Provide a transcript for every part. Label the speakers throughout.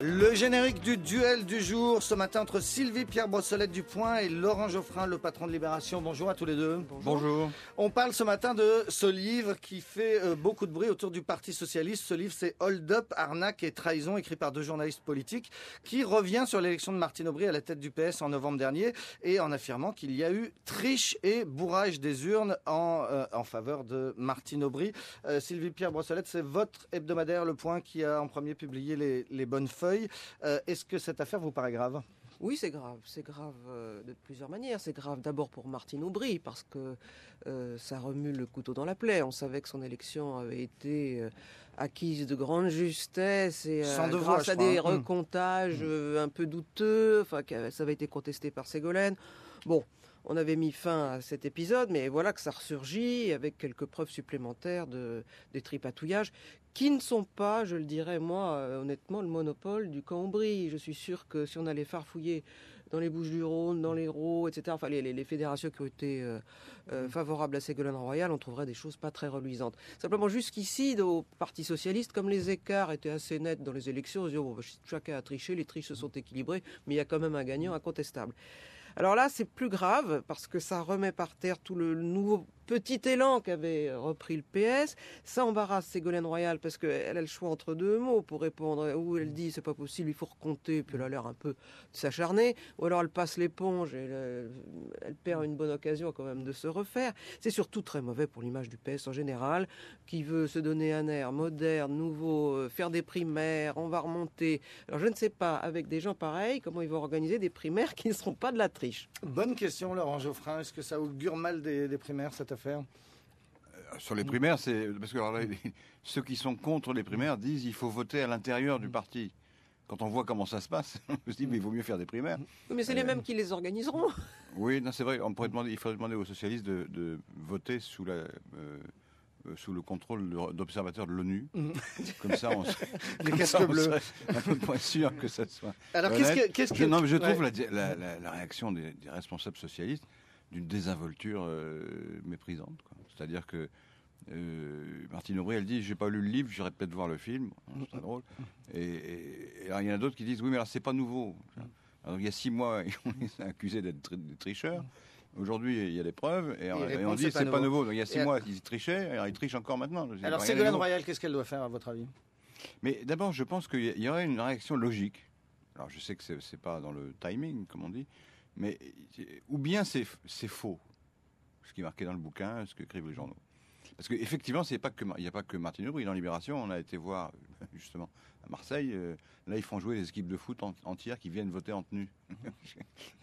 Speaker 1: Le générique du duel du jour, ce matin entre Sylvie Pierre Brossolette du Point et Laurent Geoffrin, le patron de Libération. Bonjour à tous les deux.
Speaker 2: Bonjour.
Speaker 1: On parle ce matin de ce livre qui fait beaucoup de bruit autour du Parti Socialiste. Ce livre, c'est Hold Up, Arnaque et Trahison, écrit par 2 journalistes politiques, qui revient sur l'élection de Martine Aubry à la tête du PS en novembre dernier et en affirmant qu'il y a eu triche et bourrage des urnes en faveur de Martine Aubry. Sylvie Pierre Brossolette, c'est votre hebdomadaire Le Point qui a en premier publié les bonnes feuilles. Est-ce que cette affaire vous paraît grave ?
Speaker 3: Oui, c'est grave. C'est grave de plusieurs manières. C'est grave d'abord pour Martine Aubry, parce que ça remue le couteau dans la plaie. On savait que son élection avait été acquise de grande justesse et grâce à des recomptages un peu douteux, enfin, que ça avait été contesté par Ségolène. Bon, on avait mis fin à cet épisode, mais voilà que ça ressurgit avec quelques preuves supplémentaires des tripatouillages qui ne sont pas, je le dirais moi, honnêtement, le monopole du camp Aubry. Je suis sûr que si on allait farfouiller dans les Bouches-du-Rhône, dans l'Hérault, etc., enfin les fédérations qui ont été favorables à Ségolène Royal, on trouverait des choses pas très reluisantes. Simplement, jusqu'ici, au Parti Socialiste, comme les écarts étaient assez nets dans les élections, on se dit, bon, chacun a triché, les triches se sont équilibrées, mais il y a quand même un gagnant incontestable. Alors là, c'est plus grave parce que ça remet par terre tout le nouveau petit élan qu'avait repris le PS. Ça embarrasse Ségolène Royal parce qu'elle a le choix entre 2 mots pour répondre. Ou elle dit c'est pas possible, il faut recompter, puis elle a l'air un peu de s'acharner. Ou alors elle passe l'éponge et elle perd une bonne occasion quand même de se refaire. C'est surtout très mauvais pour l'image du PS en général, qui veut se donner un air moderne, nouveau, faire des primaires, on va remonter. Alors je ne sais pas, avec des gens pareils, comment ils vont organiser des primaires qui ne seront pas de la triche.
Speaker 1: Bonne question, Laurent Geoffrin. Est-ce que ça augure mal des primaires, cette affaire ?
Speaker 2: Sur les primaires, c'est parce que alors là, ceux qui sont contre les primaires disent qu'il faut voter à l'intérieur du parti. Quand on voit comment ça se passe, on se dit mais il vaut mieux faire des primaires.
Speaker 3: Oui, mais c'est les mêmes qui les organiseront.
Speaker 2: Oui, non, c'est vrai. Il faudrait demander aux socialistes de voter sous le contrôle d'observateurs de l'ONU. Comme ça, on
Speaker 1: les casques bleus.
Speaker 2: Un peu moins sûr que ça soit.
Speaker 1: Alors,
Speaker 2: je trouve la réaction des responsables socialistes d'une désinvolture méprisante, quoi. C'est-à-dire que Martine Aubry, elle dit j'ai pas lu le livre, j'irai peut-être voir le film. C'est très drôle. Et alors, il y en a d'autres qui disent oui, mais alors c'est pas nouveau. Alors, il y a 6 mois, on les a accusés d'être des tricheurs. Aujourd'hui, il y a des preuves et on dit c'est pas nouveau. Donc, il y a 6 mois, ils trichaient, alors ils trichent encore maintenant.
Speaker 1: Alors, Ségolène Royal, qu'est-ce qu'elle doit faire, à votre avis ?
Speaker 2: Mais d'abord, je pense qu'il y aurait une réaction logique. Alors, je sais que c'est pas dans le timing, comme on dit, mais ou bien c'est faux, ce qui est marqué dans le bouquin, ce qu'écrivent les journaux. Parce qu'effectivement, il n'y a pas que Martine Aubry. Dans Libération, on a été voir, justement, à Marseille. Là, ils font jouer des équipes de foot entières qui viennent voter en tenue.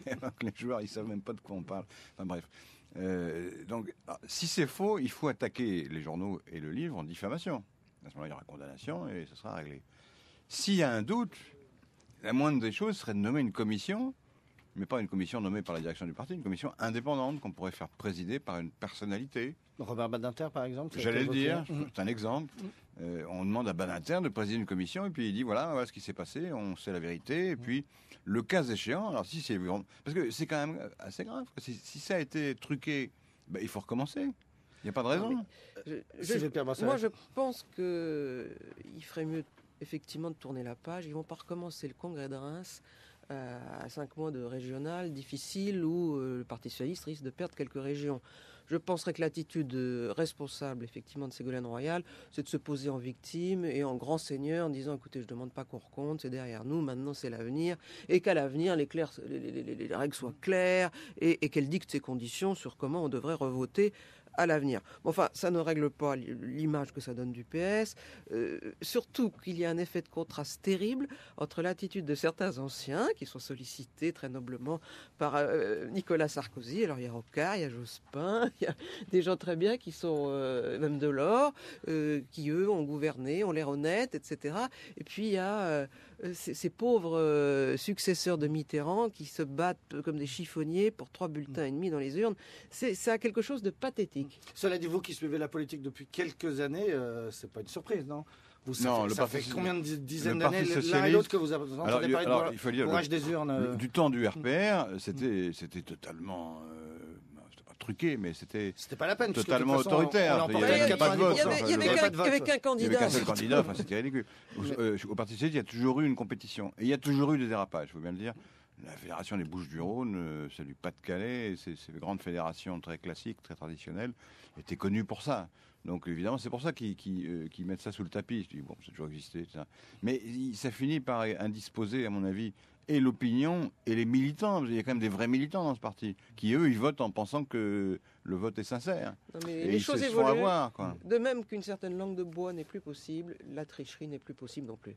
Speaker 2: Alors que les joueurs, ils ne savent même pas de quoi on parle. Enfin bref. Donc, si c'est faux, il faut attaquer les journaux et le livre en diffamation. À ce moment-là, il y aura condamnation et ce sera réglé. S'il y a un doute, la moindre des choses serait de nommer une commission, mais pas une commission nommée par la direction du parti, une commission indépendante qu'on pourrait faire présider par une personnalité.
Speaker 1: Robert Badinter, par exemple.
Speaker 2: J'allais le dire, c'est un exemple. On demande à Badinter de présider une commission et puis il dit voilà ce qui s'est passé, on sait la vérité. Et puis, le cas échéant, alors si c'est... Parce que c'est quand même assez grave. Si ça a été truqué, il faut recommencer. Il n'y a pas de raison.
Speaker 3: Moi, je pense qu'il ferait mieux, effectivement, de tourner la page. Ils vont pas recommencer le congrès de Reims à 5 mois de régional difficile où le Parti Socialiste risque de perdre quelques régions. Je penserais que l'attitude responsable, effectivement, de Ségolène Royal, c'est de se poser en victime et en grand seigneur en disant, écoutez, je ne demande pas qu'on recompte, c'est derrière nous, maintenant c'est l'avenir, et qu'à l'avenir, les règles soient claires et qu'elle dicte ses conditions sur comment on devrait revoter à l'avenir. Bon, enfin, ça ne règle pas l'image que ça donne du PS, surtout qu'il y a un effet de contraste terrible entre l'attitude de certains anciens qui sont sollicités très noblement par Nicolas Sarkozy. Alors il y a Rocard, il y a Jospin, il y a des gens très bien qui sont même Delors, qui eux ont gouverné, ont l'air honnêtes, etc. Et puis il y a ces pauvres successeurs de Mitterrand qui se battent comme des chiffonniers pour 3 bulletins et demi dans les urnes. Ça a quelque chose de pathétique.
Speaker 1: Cela dit, vous qui suivez la politique depuis quelques années, c'est pas une surprise, non ? Ça fait combien de dizaines d'années l'un et l'autre que vous avez entendu parler de bourrage des urnes
Speaker 2: Du temps du RPR, c'était totalement... c'était pas truqué, mais c'était
Speaker 1: pas la peine.
Speaker 2: totalement
Speaker 1: puisque de toute façon,
Speaker 2: autoritaire.
Speaker 1: on l'emportait
Speaker 2: Il y avait
Speaker 1: avec
Speaker 2: pas de
Speaker 1: 90%.
Speaker 2: vote.
Speaker 3: Il y avait qu'un
Speaker 2: Il n'y
Speaker 3: candidat.
Speaker 2: avait qu'un seul candidat, enfin, c'était ridicule. Au Parti socialiste, il y a toujours eu une compétition. Et il y a toujours eu des dérapages, il faut bien le dire. La fédération des Bouches-du-Rhône, celle du Pas-de-Calais, ces grandes fédérations très classiques, très traditionnelles, étaient connues pour ça. Donc évidemment, c'est pour ça qu'ils mettent ça sous le tapis. Je dis, bon, ça a toujours existé, etc. Mais ça finit par indisposer, à mon avis, et l'opinion et les militants. Il y a quand même des vrais militants dans ce parti qui, eux, ils votent en pensant que le vote est sincère.
Speaker 3: Non, mais
Speaker 2: Et
Speaker 3: les
Speaker 2: ils
Speaker 3: choses
Speaker 2: se font
Speaker 3: évoluent.
Speaker 2: avoir, quoi.
Speaker 3: De même qu'une certaine langue de bois n'est plus possible, la tricherie n'est plus possible non plus.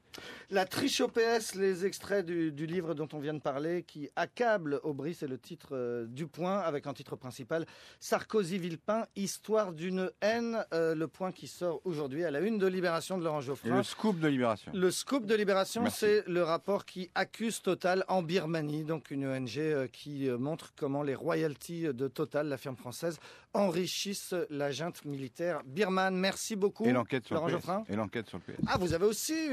Speaker 1: La triche au PS, les extraits du livre dont on vient de parler, qui accable Aubry, c'est le titre du Point, avec en titre principal Sarkozy-Villepin, histoire d'une haine. Le Point qui sort aujourd'hui à la une de Libération de Laurent
Speaker 2: Et
Speaker 1: Geoffrin.
Speaker 2: le scoop de Libération.
Speaker 1: Le scoop de Libération,
Speaker 2: Merci.
Speaker 1: c'est le rapport qui accuse Total en Birmanie, donc une ONG qui montre comment les royalties de Total, la firme française, enrichissent la junte militaire birmane. Merci beaucoup,
Speaker 2: Et l'enquête sur
Speaker 1: Laurent
Speaker 2: le PS.
Speaker 1: Geoffrin.
Speaker 2: Et l'enquête sur le PS.
Speaker 1: Ah, vous avez aussi